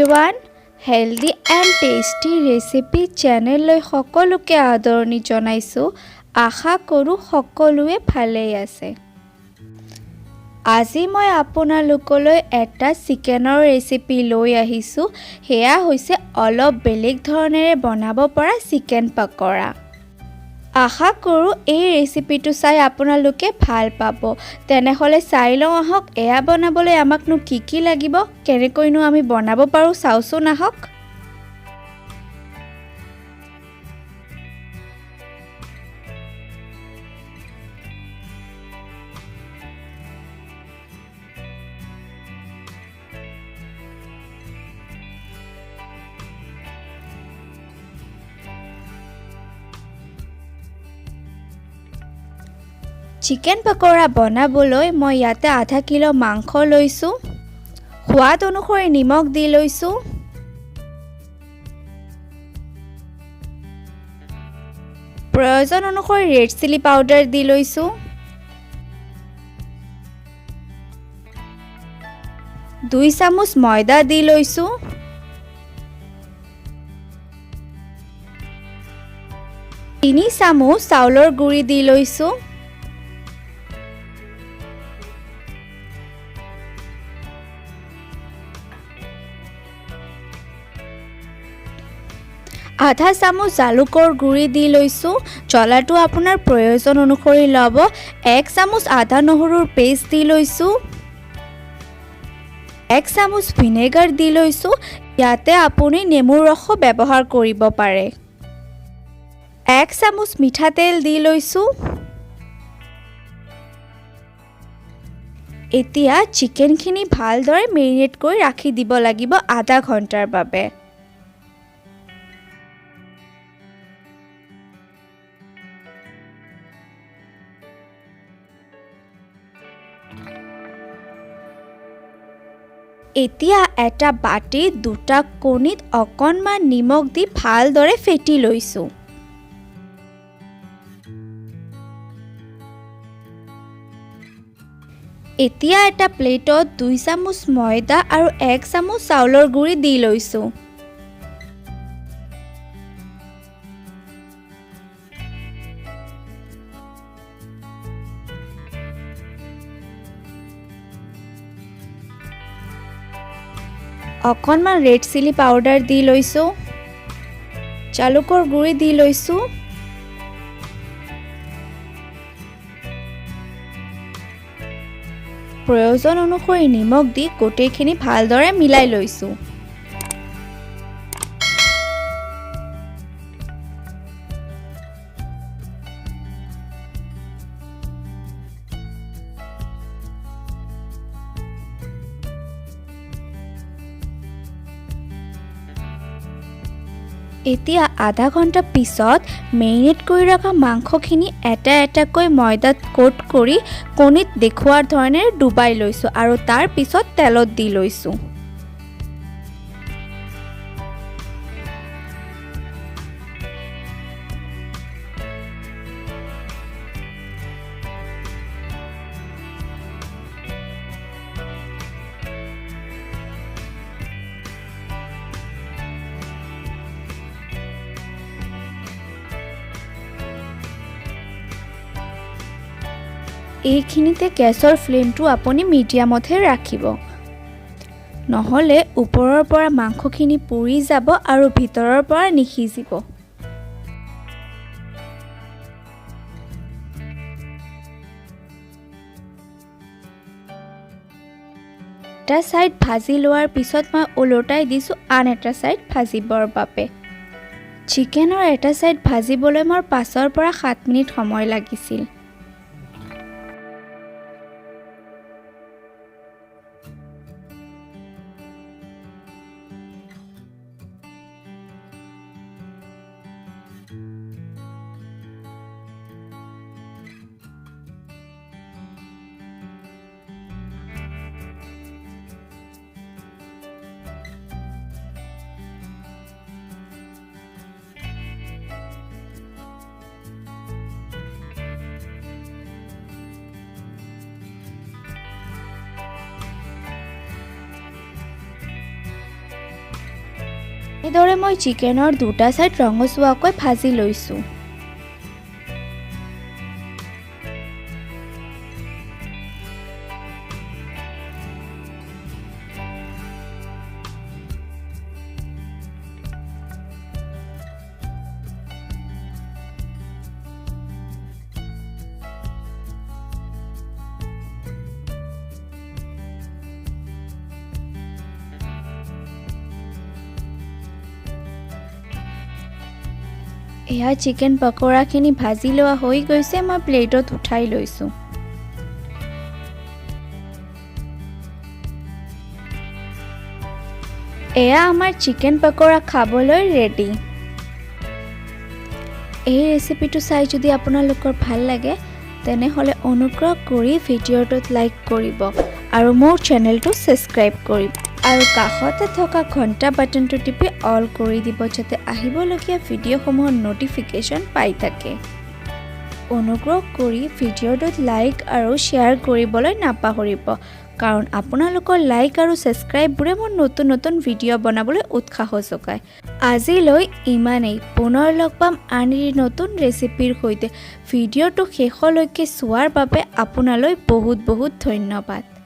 Everyone healthy and tasty recipe channel सकलोके आदरणी जनाइছো। आशा करूँ सकलोৱে ভালেই আছে। আজি মই আপোনালোকলৈ এটা চিকেনৰ ৰেচিপি লৈ আহিছোঁ। হেয়া হৈছে অলপ বেলেগ ধৰণেৰে বনাব পৰা চিকেন পকৰা। आशा करूँ এই ৰেচিপিটো চাই আপোনালোকে ভাল পাব। তেনেহলে চাই লওঁ আহক এয়া বনাবলৈ আমাকনো কি লাগিব, কেনেকৈনো আমি বনাব পাৰোঁ চাওচোন আহক। चिकेन पकौड़ा बनाबोलै मैं याते आधा किलो मांस लैसो। स्वाद अनुसरी निमख दी लैसो। प्रयोजन अनुसरी रेड चिली पाउडार दी लैसो। 2 চামুচ ময়দা दी लैसो। 3 চামুচ চাউলৰ গুড়ি दी लैसो। आधा चामुच जालुकर गुड़ी दी लैसो। जलाटो आपुनार प्रयोजन अनुसरी लब। 1 चामुच आदा নহৰুৰ पेस्ट दी लैसो। 1 চামুচ ভিনেগাৰ दी लैसो। याते आपुनी नेमुर रस व्यवहार करिब पारे। 1 চামুচ मिठातेल दी लैसो। एतिया चिकेनखिनि भालदरे मेरिनेट কৰি ৰাখি দিব লাগিব आधा घंटार বাবে। एतिया एटा बाटी दुटा कणित अकणमान निमख दी भालदरे फेटी लैसो। एतिया एटा प्लेटत 2 চামুচ ময়দা আৰু 1 চামুচ চাউলৰ গুড়ি दी लैसो। अकणमान रेड चिली पाउडार दी लैसो। जालुकर गुड़ी दी लैसो। प्रयोजन अनुसरी निमख दी गोटेइखिनि भालदरे मिलाई लैसो। एतिया आधा घंटा पिছত मेरिनेट কৰি ৰখা মাংসখিনি এটা এটাকৈ ময়দাত কোট কৰি কণিত দেখুৱাৰ ধৰণে ডুবাই লৈছো আৰু তাৰ পিছত তেলত দি লৈছো। এইখিনিতে গেছৰ ফ্লেমটো আপুনি মিডিয়ামতহে ৰাখিব, নহলে ওপৰৰ পৰা মাংসখিনি পুৰি যাব আৰু ভিতৰৰ পৰা নিসিজিব। এটা সাইড ভাজি লোৱাৰ পিছত মই ওলটাই দিছো আন এটা সাইড ভাজিবৰ বাবে। চিকেনৰ এটা সাইড ভাজিবলৈ মোৰ 5 পৰা 7 মিনিট সময় লাগিছিল। সেইদৰে মই চিকেনৰ দুটা সাইড ৰঙচুৱাকৈ ভাজি লৈছোঁ। এয়া চিকেন পকৰাখিনি ভাজি লোৱা হৈ গৈছে, মই প্লেটত উঠাই লৈছোঁ। এয়া আমাৰ চিকেন পকৰা খাবলৈ ৰেডি। এই ৰেচিপিটো চাই যদি আপোনালোকৰ ভাল লাগে তেনেহ'লে অনুগ্ৰহ কৰি ভিডিঅ'টোত লাইক কৰিব আৰু মোৰ চেনেলটো ছাবস্ক্ৰাইব কৰিব আৰু কাষতে থকা ঘণ্টা বাটনটো টিপি অল কৰি দিব যাতে আহিবলগীয়া ভিডিঅ'সমূহৰ ন'টিফিকেশ্যন পাই থাকে। অনুগ্ৰহ কৰি ভিডিঅ'টোত লাইক আৰু শ্বেয়াৰ কৰিবলৈ নাপাহৰিব কাৰণ আপোনালোকৰ লাইক আৰু ছাবস্ক্ৰাইববোৰে মোৰ নতুন নতুন ভিডিঅ' বনাবলৈ উৎসাহ যোগায়। আজিলৈ ইমানেই। পুনৰ লগ পাম আন নতুন ৰেচিপিৰ সৈতে। ভিডিঅ'টো শেষলৈকে চোৱাৰ বাবে আপোনালৈ বহুত বহুত ধন্যবাদ।